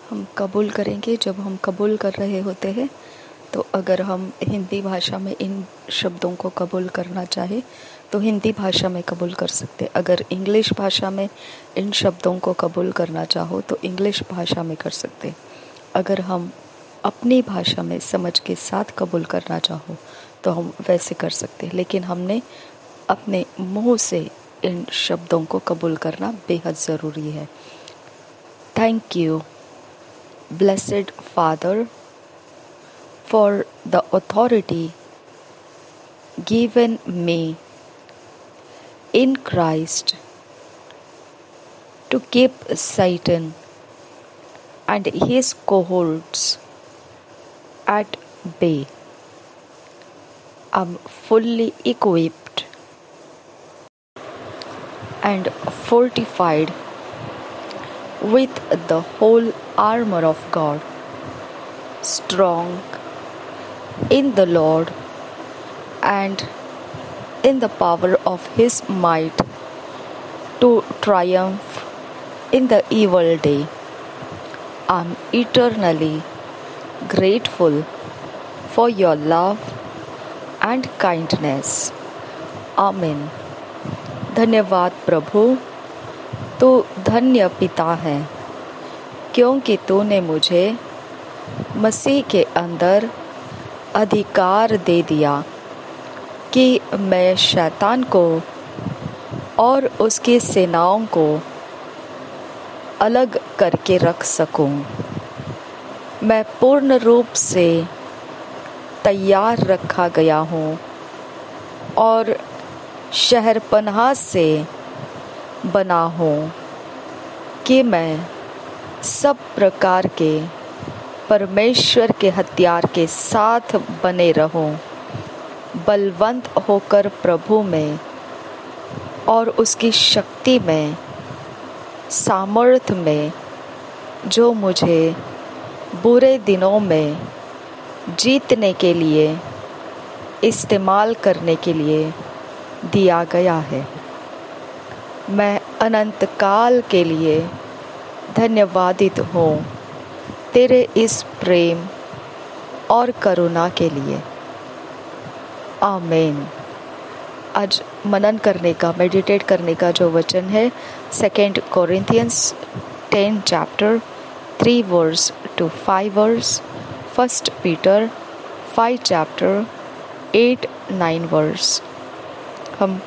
हम कबूल करेंगे जब हम कबूल कर रहे होते हैं। तो अगर हम हिंदी भाषा में इन शब्दों को कबूल करना चाहे तो हिंदी भाषा में कबूल कर सकते। अगर इंग्लिश भाषा में इन शब्दों को कबूल करना चाहो तो इंग्लिश भाषा में कर सकते। अगर हम अपनी भाषा में समझ के साथ कबूल करना चाहो तो हम वैसे कर सकते। लेकिन हमने अपने मुंह से इन शब्दों को कबूल करना बेहद ज़रूरी है। Thank you Blessed Father, for the authority given me in Christ to keep Satan and his cohorts at bay. I'm fully equipped and fortified with the whole armor of God, strong in the Lord and in the power of His might, to triumph in the evil day. I'm eternally grateful for your love and kindness. Amen. धन्यवाद प्रभु, तू धन्य पिता है क्योंकि तूने मुझे मसीह के अंदर अधिकार दे दिया कि मैं शैतान को और उसकी सेनाओं को अलग करके रख सकूं। मैं पूर्ण रूप से तैयार रखा गया हूं और शहरपनाह से बना हूँ कि मैं सब प्रकार के परमेश्वर के हथियार के साथ बने रहूं, बलवंत होकर प्रभु में और उसकी शक्ति में, सामर्थ में, जो मुझे बुरे दिनों में जीतने के लिए इस्तेमाल करने के लिए दिया गया है। मैं अनंत काल के लिए धन्यवादित हूँ तेरे इस प्रेम और करुणा के लिए। आमीन। आज मनन करने का, मेडिटेट करने का जो वचन है 2 Corinthians 10 chapter 3 verse to 5 verse, 1 Peter 5 chapter 8-9 verse. हम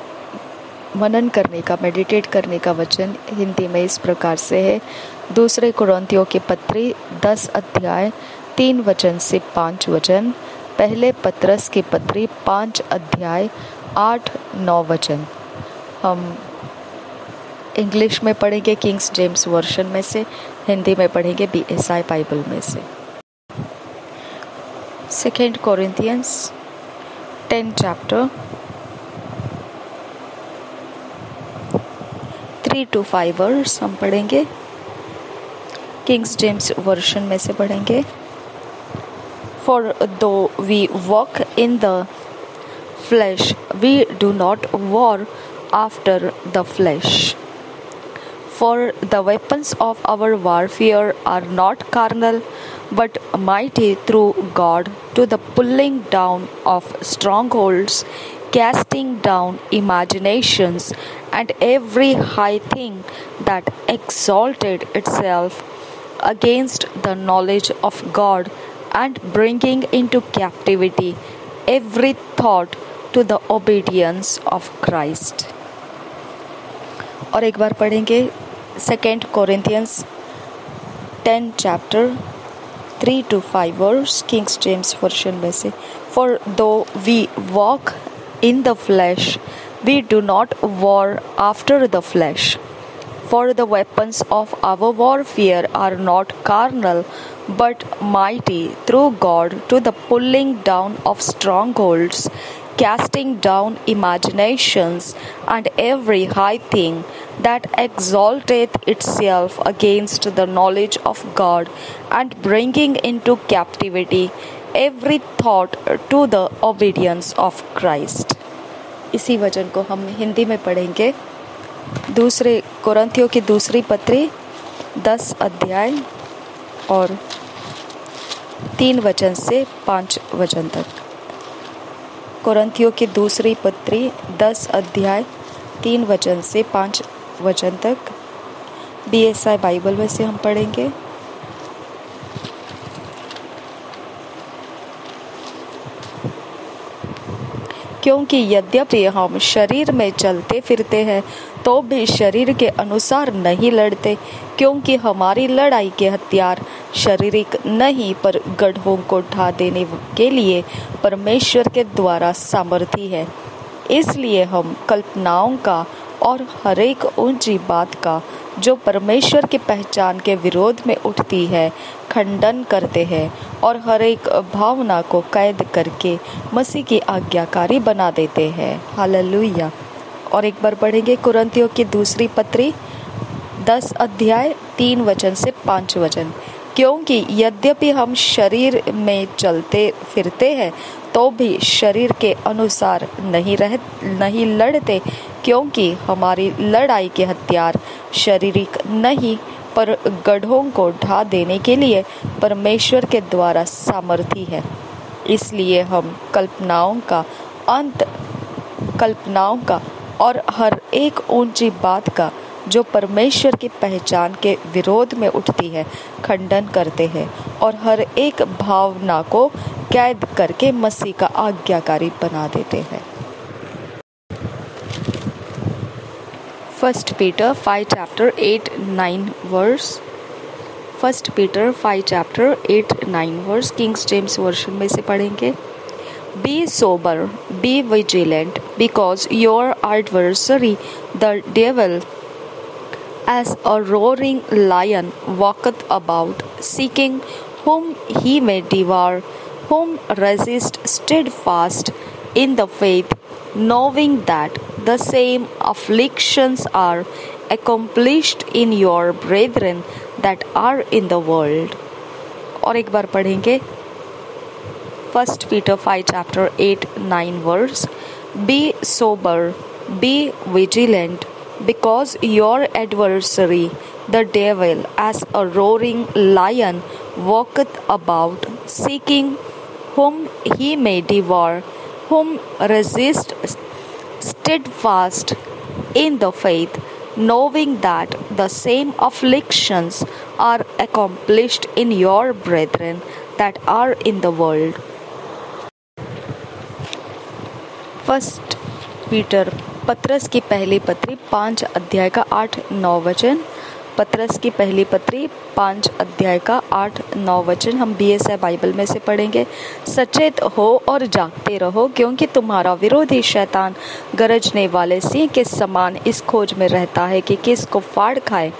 मनन करने का, मेडिटेट करने का वचन हिंदी में इस प्रकार से है। 2 कुरिन्थियों की पत्री 10 अध्याय 3 वचन से 5 वचन, पहले पत्रस की पत्री 5 अध्याय 8-9 वचन। हम इंग्लिश में पढ़ेंगे किंग्स जेम्स वर्शन में से, हिंदी में पढ़ेंगे BSI बाइबल में से। 2 कोरिन्थियंस 10 चैप्टर 3 to 5 वर्स हम पढ़ेंगे। किंग्स जेम्स वर्शन में से पढ़ेंगे। For though we walk in the flesh, we do not war after the flesh. For the weapons of our warfare are not carnal, but mighty through God to the pulling down of strongholds, casting down imaginations and every high thing that exalted itself against the knowledge of God, and bringing into captivity every thought to the obedience of Christ. और एक बार पढ़ेंगे 2 Corinthians 10 chapter 3 to 5 verse, Kings James version में से। For though we walk in the flesh, we do not war after the flesh. For the weapons of our warfare are not carnal, but mighty through God to the pulling down of strongholds, casting down imaginations and every high thing that exalteth itself against the knowledge of God, and bringing into captivity every thought to the obedience of Christ. इसी वचन को हम हिंदी में पढ़ेंगे। 2 कुरिन्थियों की दूसरी पत्री 10 अध्याय और 3 वचन से 5 वचन तक। कोरिन्थियों की दूसरी पत्री 10 अध्याय 3 वचन से 5 वचन तक BSI बाइबल में से हम पढ़ेंगे। क्योंकि यद्यपि हम शरीर में चलते फिरते हैं तो भी शरीर के अनुसार नहीं लड़ते, क्योंकि हमारी लड़ाई के हथियार शारीरिक नहीं पर गढ़ों को ढा देने के लिए परमेश्वर के द्वारा सामर्थी है। इसलिए हम कल्पनाओं का और हरेक ऊंची बात का जो परमेश्वर की पहचान के विरोध में उठती है खंडन करते हैं और हरेक भावना को कैद करके मसीह की आज्ञाकारी बना देते हैं। हालेलुया। और एक बार पढ़ेंगे कोरिन्थियों की दूसरी पत्री 10 अध्याय 3 वचन से 5 वचन। क्योंकि यद्यपि हम शरीर में चलते फिरते हैं तो भी शरीर के अनुसार नहीं लड़ते, क्योंकि हमारी लड़ाई के हथियार शारीरिक नहीं पर गढ़ों को ढा देने के लिए परमेश्वर के द्वारा सामर्थी है। इसलिए हम कल्पनाओं का और हर एक ऊंची बात का जो परमेश्वर की पहचान के विरोध में उठती है खंडन करते हैं और हर एक भावना को कैद करके मसीह का आज्ञाकारी बना देते हैं। 1 Peter 5 chapter 8-9 verse। 1 Peter 5 chapter 8-9 verse Kings James version में से पढ़ेंगे। Be sober, be vigilant, because your adversary, the devil, as a roaring lion, walketh about, seeking whom he may devour, whom resist steadfast in the faith, knowing that the same afflictions are accomplished in your brethren that are in the world। और एक बार पढ़ेंगे 1 Peter 5 chapter 8-9 verse। Be sober, be vigilant, because your adversary, the devil, as a roaring lion, walketh about, seeking whom he may devour, whom resist steadfast in the faith, knowing that the same afflictions are accomplished in your brethren that are in the world। 1 Peter पत्रस की पहली पत्री 5 अध्याय का 8-9 वचन। पत्रस की पहली पत्री 5 अध्याय का 8-9 वचन हम BSI बाइबल में से पढ़ेंगे। सचेत हो और जागते रहो, क्योंकि तुम्हारा विरोधी शैतान गरजने वाले सिंह के समान इस खोज में रहता है कि किसको फाड़ खाए।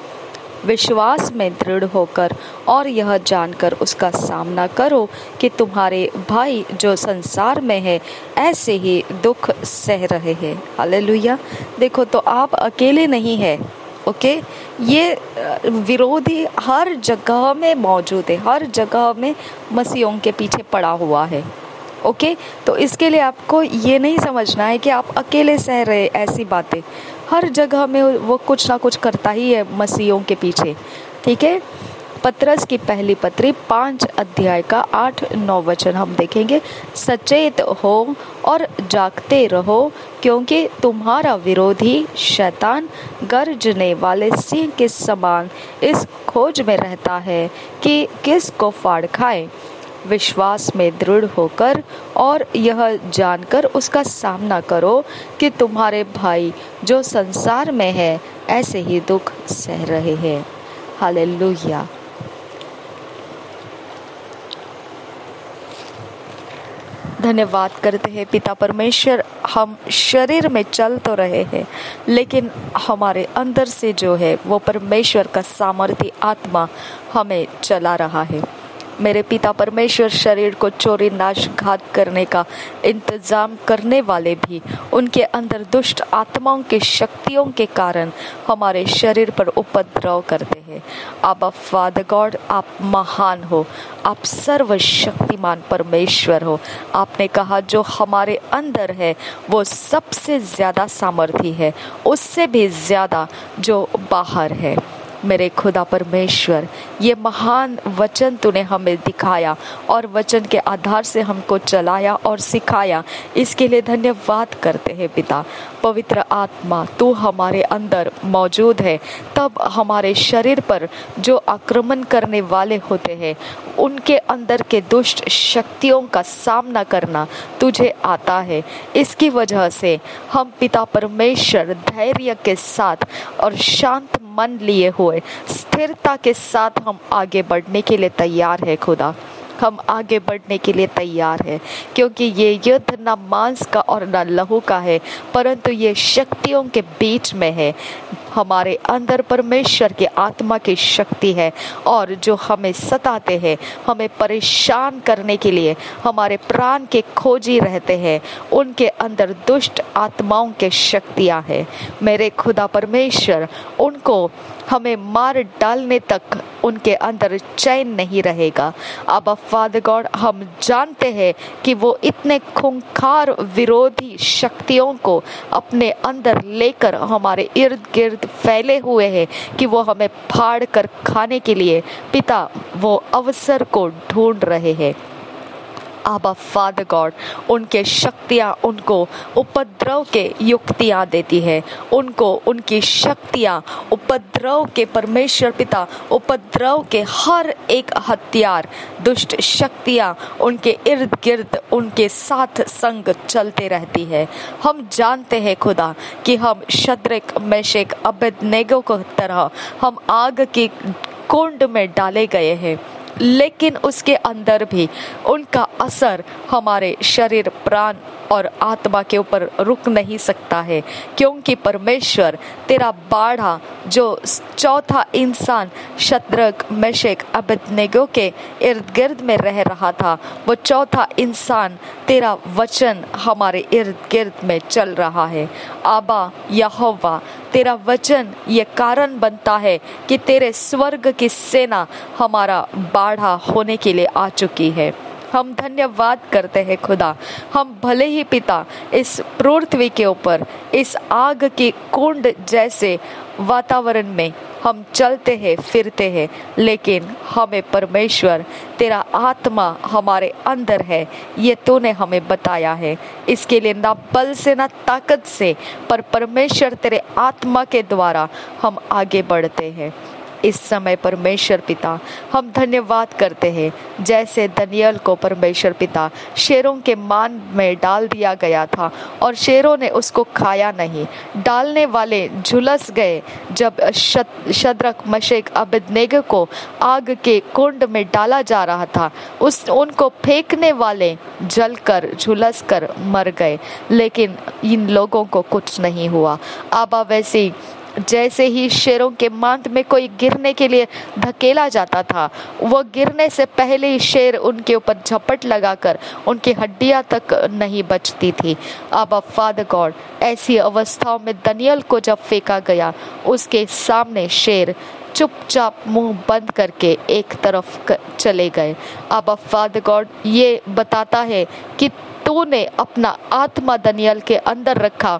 विश्वास में दृढ़ होकर और यह जानकर उसका सामना करो कि तुम्हारे भाई जो संसार में है ऐसे ही दुख सह रहे हैं। हालेलुया। देखो, तो आप अकेले नहीं हैं। ओके, ये विरोधी हर जगह में मौजूद है, हर जगह में मसीहों के पीछे पड़ा हुआ है। ओके, तो इसके लिए आपको ये नहीं समझना है कि आप अकेले सह रहे ऐसी बातें। हर जगह में वो कुछ ना कुछ करता ही है मसीहों के पीछे। ठीक है। पत्रस की पहली पत्री 5 अध्याय का 8-9 वचन हम देखेंगे। सचेत हो और जागते रहो, क्योंकि तुम्हारा विरोधी शैतान गरजने वाले सिंह के समान इस खोज में रहता है कि किसको फाड़ खाए। विश्वास में दृढ़ होकर और यह जानकर उसका सामना करो कि तुम्हारे भाई जो संसार में है ऐसे ही दुख सह रहे हैं। हालेलुया। धन्यवाद करते हैं पिता परमेश्वर, हम शरीर में चल तो रहे हैं लेकिन हमारे अंदर से जो है वो परमेश्वर का सामर्थी आत्मा हमें चला रहा है। मेरे पिता परमेश्वर, शरीर को चोरी नाश घात करने का इंतजाम करने वाले भी उनके अंदर दुष्ट आत्माओं की शक्तियों के कारण हमारे शरीर पर उपद्रव करते हैं। अब फादर गॉड, आप महान हो, आप सर्वशक्तिमान परमेश्वर हो। आपने कहा जो हमारे अंदर है वो सबसे ज्यादा सामर्थी है, उससे भी ज्यादा जो बाहर है। मेरे खुदा परमेश्वर, ये महान वचन तूने हमें दिखाया और वचन के आधार से हमको चलाया और सिखाया, इसके लिए धन्यवाद करते हैं पिता। पवित्र आत्मा, तू हमारे अंदर मौजूद है, तब हमारे शरीर पर जो आक्रमण करने वाले होते हैं उनके अंदर के दुष्ट शक्तियों का सामना करना तुझे आता है। इसकी वजह से हम पिता परमेश्वर धैर्य के साथ और शांत मन लिए हुए स्थिरता के साथ हम आगे बढ़ने के लिए तैयार है खुदा। हम आगे बढ़ने के लिए तैयार है, क्योंकि ये युद्ध न मांस का और न लहू का है, परंतु ये शक्तियों के बीच में है। हमारे अंदर परमेश्वर की आत्मा की शक्ति है, और जो हमें सताते हैं, हमें परेशान करने के लिए हमारे प्राण के खोजी रहते हैं, उनके अंदर दुष्ट आत्माओं के शक्तियां हैं। मेरे खुदा परमेश्वर, उनको हमें मार डालने तक उनके अंदर चैन नहीं रहेगा। अब फादर गॉड, हम जानते हैं कि वो इतने खूंखार विरोधी शक्तियों को अपने अंदर लेकर हमारे इर्द गिर्द फैले हुए हैं कि वो हमें फाड़ कर खाने के लिए पिता वो अवसर को ढूंढ रहे हैं। आबा फादर गॉड, उनके शक्तियाँ उनको उपद्रव के युक्तियाँ देती है, उनको उनकी शक्तियाँ उपद्रव के, परमेश्वर पिता उपद्रव के हर एक हथियार, दुष्ट शक्तियाँ उनके इर्द गिर्द उनके साथ संग चलते रहती है। हम जानते हैं खुदा कि हम शद्रक मेशक अबेदनेगो को तरह हम आग की कुंड में डाले गए हैं, लेकिन उसके अंदर भी उनका असर हमारे शरीर, प्राण और आत्मा के ऊपर रुक नहीं सकता है, क्योंकि परमेश्वर तेरा बाढ़ा जो चौथा इंसान शद्रक मेशक अबेदनेगो के इर्द गिर्द में रह रहा था, वो चौथा इंसान तेरा वचन हमारे इर्द गिर्द में चल रहा है। आबा यहोवा, तेरा वचन ये कारण बनता है कि तेरे स्वर्ग की सेना हमारा बाढ़ा होने के लिए आ चुकी है। हम धन्यवाद करते हैं खुदा। हम भले ही पिता इस पृथ्वी के ऊपर इस आग की कुंड जैसे वातावरण में हम चलते हैं फिरते हैं, लेकिन हमें परमेश्वर तेरा आत्मा हमारे अंदर है, ये तूने हमें बताया है। इसके लिए ना बल से ना ताकत से, पर परमेश्वर तेरे आत्मा के द्वारा हम आगे बढ़ते हैं। इस समय परमेश्वर पिता हम धन्यवाद करते हैं, जैसे दनियल को परमेश्वर पिता शेरों के मान में डाल दिया गया था और शेरों ने उसको खाया नहीं। डालने वाले झुलस गए जब शद्रक मेशक अबेदनेगो को आग के कुंड में डाला जा रहा था, उनको फेंकने वाले जलकर झुलस कर मर गए, लेकिन इन लोगों को कुछ नहीं हुआ। आबा वैसे जैसे ही शेरों के मांद में कोई गिरने के लिए धकेला जाता था, वो गिरने से पहले ही शेर उनके ऊपर झपट लगाकर उनकी हड्डियां तक नहीं बचती थी। अब फादर गॉड, ऐसी अवस्थाओं में दनियल को जब फेंका गया, उसके सामने शेर चुपचाप मुंह बंद करके एक तरफ चले गए। अब फादर गॉड, ये बताता है कि तूने अपना आत्मा दनियल के अंदर रखा,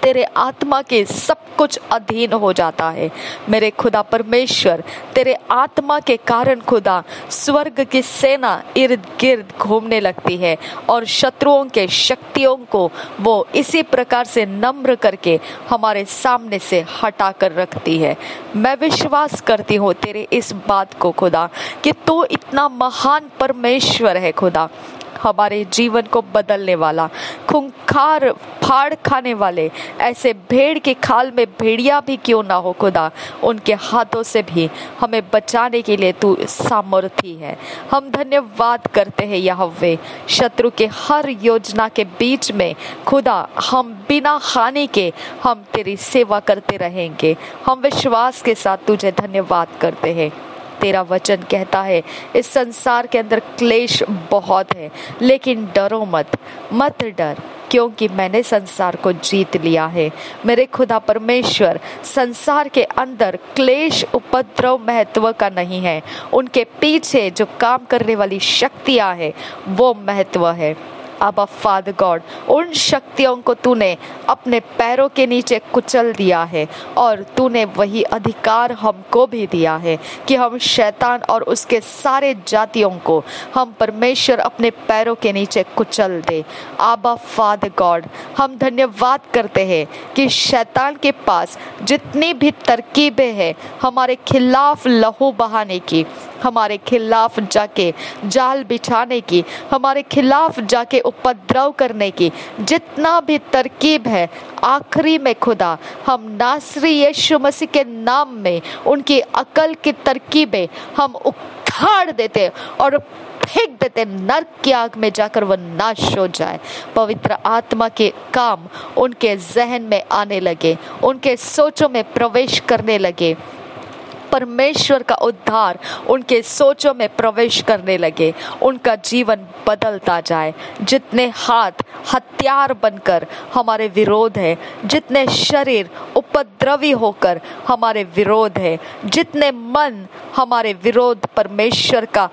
तेरे आत्मा के सब कुछ अधीन हो जाता है। मेरे खुदा परमेश्वर, तेरे आत्मा के कारण खुदा स्वर्ग की सेना इर्द गिर्द घूमने लगती है और शत्रुओं के शक्तियों को वो इसी प्रकार से नम्र करके हमारे सामने से हटा कर रखती है। मैं विश्वास करती हूँ तेरे इस बात को खुदा, कि तू इतना महान परमेश्वर है खुदा, हमारे जीवन को बदलने वाला, खूंखार फाड़ खाने वाले, ऐसे भेड़ के खाल में भेड़िया भी क्यों ना हो खुदा, उनके हाथों से भी हमें बचाने के लिए तू सामर्थी है। हम धन्यवाद करते हैं यहोवे, शत्रु के हर योजना के बीच में खुदा हम बिना हानि के हम तेरी सेवा करते रहेंगे। हम विश्वास के साथ तुझे धन्यवाद करते हैं। तेरा वचन कहता है इस संसार के अंदर क्लेश बहुत है, लेकिन डरो मत, मत डर, क्योंकि मैंने संसार को जीत लिया है। मेरे खुदा परमेश्वर, संसार के अंदर क्लेश उपद्रव महत्व का नहीं है, उनके पीछे जो काम करने वाली शक्तियां हैं वो महत्व है। आबा फादर गॉड, उन शक्तियों को तूने अपने पैरों के नीचे कुचल दिया है और तूने वही अधिकार हमको भी दिया है कि हम शैतान और उसके सारे जातियों को हम परमेश्वर अपने पैरों के नीचे कुचल दे। आबा फादर गॉड, हम धन्यवाद करते हैं कि शैतान के पास जितनी भी तरकीबें हैं हमारे खिलाफ लहू बहाने की, हमारे खिलाफ जाके जाल बिछाने की, हमारे खिलाफ जाके उपद्रव करने की जितना भी तरकीब है, आखिरी में खुदा हम नासरी यीशु मसीह के नाम में उनकी अकल की तरकीबें हम उखाड़ देते और फेंक देते, नरक की आग में जाकर वह नाश हो जाए। पवित्र आत्मा के काम उनके जहन में आने लगे, उनके सोचों में प्रवेश करने लगे, परमेश्वर का उद्धार उनके सोचों में प्रवेश करने लगे, उनका जीवन बदलता जाए। जितने हाथ हथियार बनकर हमारे विरोध है, जितने शरीर उपद्रवी होकर हमारे विरोध है, जितने मन हमारे विरोध परमेश्वर का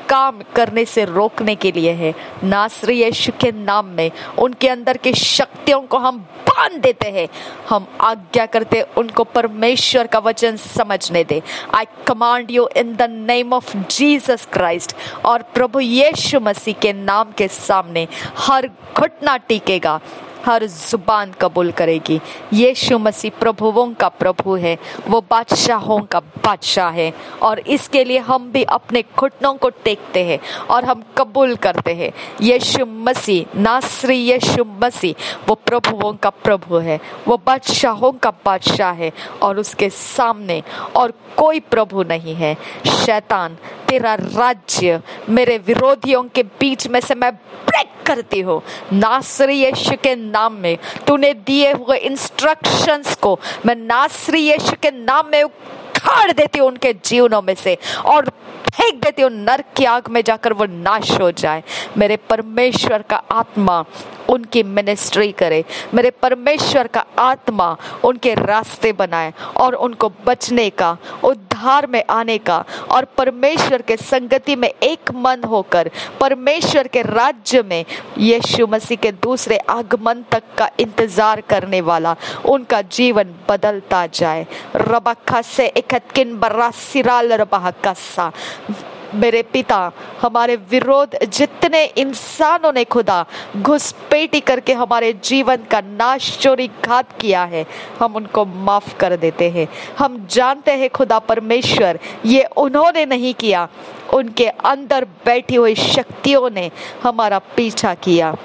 काम करने से रोकने के लिए है, नासरी यीशु के नाम में उनके अंदर की शक्तियों को हम बांध देते हैं। हम आज्ञा करते उनको परमेश्वर का वचन समझने दे। I command you in the name of Jesus Christ, और प्रभु यीशु मसीह के नाम के सामने हर घुटना टिकेगा, हर जुबान कबूल करेगी। यीशु मसीह प्रभुओं का प्रभु है, वो बादशाहों का बादशाह है, और इसके लिए हम भी अपने घुटनों को टेकते हैं और हम कबूल करते हैं यीशु मसीह, नासरी यीशु मसीह वो प्रभुओं का प्रभु है, वो बादशाहों का बादशाह है, और उसके सामने और कोई प्रभु नहीं है। शैतान, तेरा राज्य मेरे विरोधियों के बीच में से मैं ब्रेक करती हूँ नासरी यीशु के नाम में। तूने दिए हुए इंस्ट्रक्शंस को मैं नासरी यीशु के नाम में उखाड़ देती हूँ उनके जीवनों में से और फेंक देती हूँ नरक की आग में जाकर वो नाश हो जाए। मेरे परमेश्वर का आत्मा उनकी मिनिस्ट्री करे, मेरे परमेश्वर का आत्मा उनके रास्ते बनाए और उनको बचने का, उद्धार में आने का और परमेश्वर के संगति में एक मन होकर परमेश्वर के राज्य में यीशु मसीह के दूसरे आगमन तक का इंतजार करने वाला उनका जीवन बदलता जाए। रबक्का से एकतकिन बर्रा सिराल रबहक्सा। मेरे पिता, हमारे विरोध जितने इंसानों ने खुदा घुसपैठी करके हमारे जीवन का नाश, चोरी, घात किया है, हम उनको माफ कर देते हैं। हम जानते हैं खुदा परमेश्वर ये उन्होंने नहीं किया, उनके अंदर बैठी हुई शक्तियों ने हमारा पीछा किया।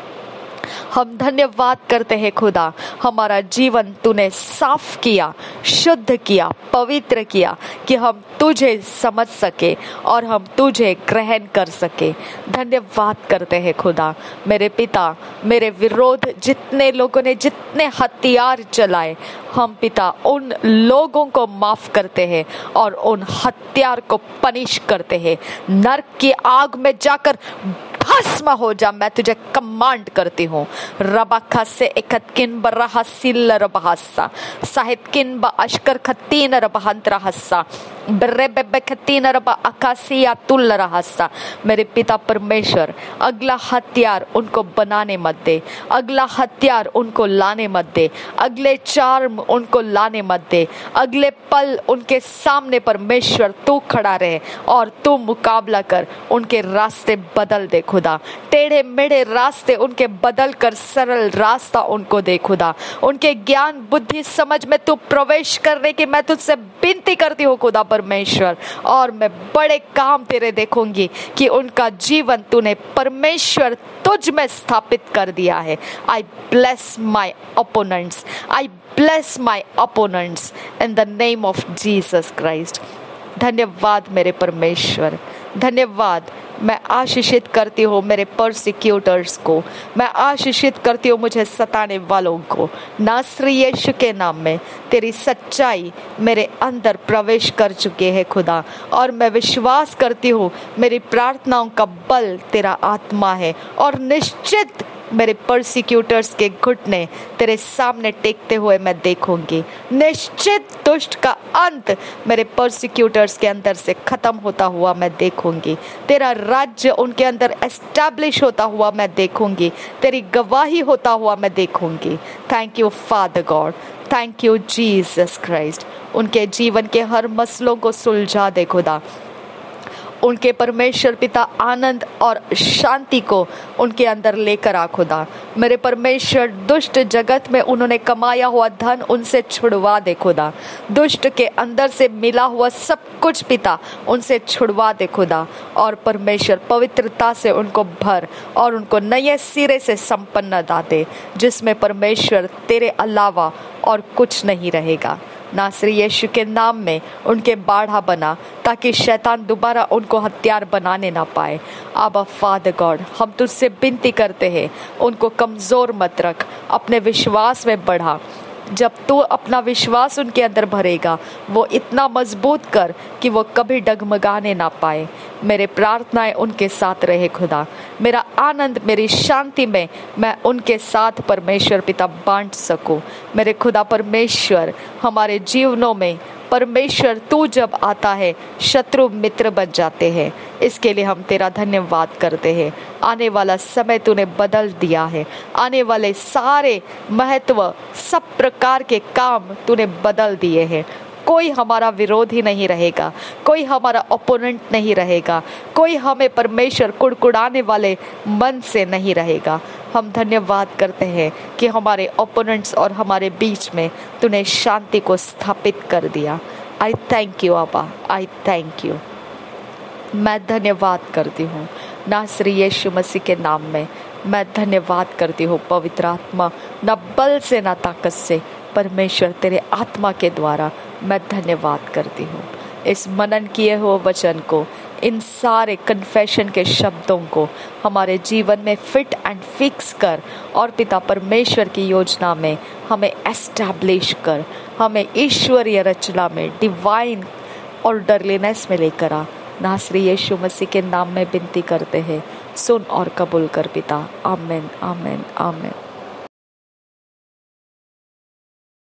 हम धन्यवाद करते हैं खुदा, हमारा जीवन तूने साफ किया, शुद्ध किया, पवित्र किया कि हम तुझे समझ सके और हम तुझे ग्रहण कर सके। धन्यवाद करते हैं खुदा। मेरे पिता, मेरे विरोध जितने लोगों ने जितने हथियार चलाए, हम पिता उन लोगों को माफ करते हैं और उन हथियार को पनिश करते हैं। नरक की आग में जाकर भस्म हो जा, मैं तुझे कमांड करती हूँ। रबक्का से एकतकिन बर्रा सिल रबहस्सा साहितकिन ब अशकर खत्तीन रबहंत्र हस्सा बर्रे बेबे खत्तीन रब अकासिया तुल रहस्सा। मेरे पिता परमेश्वर, अगला हथियार उनको बनाने मत दे, अगला हथियार उनको लाने मत दे, अगले चार्म उनको लाने मत दे। अगले पल उनके सामने परमेश्वर तू खड़ा रहे और तू मुकाबला कर, उनके रास्ते बदल दे खुदा। टेढ़े मेढ़े रास्ते उनके बदल कर सरल रास्ता उनको दे खुदा। उनके ज्ञान, बुद्धि, समझ में तू प्रवेश करने की मैं तुझसे विनती करती हूँ खुदा परमेश्वर। और मैं बड़े काम तेरे देखूंगी कि उनका जीवन तूने परमेश्वर तुझ में स्थापित कर दिया है। आई bless my opponents, I bless my opponents in the name of Jesus Christ. धन्यवाद मेरे परमेश्वर, धन्यवाद। मैं आशीषित करती हूँ मेरे परसिक्यूटर्स को, मैं आशीषित करती हूँ मुझे सताने वालों को। नासरी यीशु के नाम में तेरी सच्चाई मेरे अंदर प्रवेश कर चुके हैं खुदा, और मैं विश्वास करती हूँ मेरी प्रार्थनाओं का बल तेरा आत्मा है, और निश्चित मेरे परसिक्यूटर्स के घुटने तेरे सामने टेकते हुए मैं देखूंगी। निश्चित दुष्ट का अंत मेरे परसिक्यूटर्स के अंदर से खत्म होता हुआ मैं देखूंगी। तेरा राज्य उनके अंदर एस्टैब्लिश होता हुआ मैं देखूंगी। तेरी गवाही होता हुआ मैं देखूंगी। Thank you father God, thank you Jesus Christ. उनके जीवन के हर मसलों को सुलझा दे खुदा। उनके परमेश्वर पिता आनंद और शांति को उनके अंदर लेकर आ खुदा। मेरे परमेश्वर दुष्ट जगत में उन्होंने कमाया हुआ धन उनसे छुड़वा दे खुदा। दुष्ट के अंदर से मिला हुआ सब कुछ पिता उनसे छुड़वा दे खुदा। और परमेश्वर पवित्रता से उनको भर और उनको नए सिरे से संपन्नता दे, जिसमें परमेश्वर तेरे अलावा और कुछ नहीं रहेगा। नासरी यीशु के नाम में उनके बाढ़ा बना, ताकि शैतान दोबारा उनको हथियार बनाने ना पाए। आबा फादर गॉड, हम तुझसे विनती करते हैं, उनको कमज़ोर मत रख, अपने विश्वास में बढ़ा। जब तू अपना विश्वास उनके अंदर भरेगा, वो इतना मजबूत कर कि वो कभी डगमगाने ना पाए। मेरे प्रार्थनाएं उनके साथ रहे खुदा। मेरा आनंद, मेरी शांति में मैं उनके साथ परमेश्वर पिता बांट सकूं। मेरे खुदा परमेश्वर, हमारे जीवनों में परमेश्वर तू जब आता है, शत्रु मित्र बन जाते हैं। इसके लिए हम तेरा धन्यवाद करते हैं। आने वाला समय तूने बदल दिया है। आने वाले सारे महत्व, सब प्रकार के काम तूने बदल दिए हैं। कोई हमारा विरोधी नहीं रहेगा, कोई हमारा ओपोनेंट नहीं रहेगा, कोई हमें परमेश्वर कुड़कुड़ाने वाले मन से नहीं रहेगा। हम धन्यवाद करते हैं कि हमारे ओपोनेंट्स और हमारे बीच में तूने शांति को स्थापित कर दिया। आई थैंक यू अब्बा, आई थैंक यू। मैं धन्यवाद करती हूँ नासरी यीशु मसीह के नाम में। मैं धन्यवाद करती हूँ पवित्र आत्मा, न बल से न ताकत से, परमेश्वर तेरे आत्मा के द्वारा मैं धन्यवाद करती हूँ। इस मनन किए हुए वचन को, इन सारे कन्फेशन के शब्दों को हमारे जीवन में फिट एंड फिक्स कर, और पिता परमेश्वर की योजना में हमें एस्टैब्लिश कर, हमें ईश्वरीय रचना में, डिवाइन ऑर्डरलीनेस में लेकर आ। नासरी यीशु मसीह के नाम में विनती करते हैं, सुन और कबूल कर पिता। आमीन, आमीन, आमीन।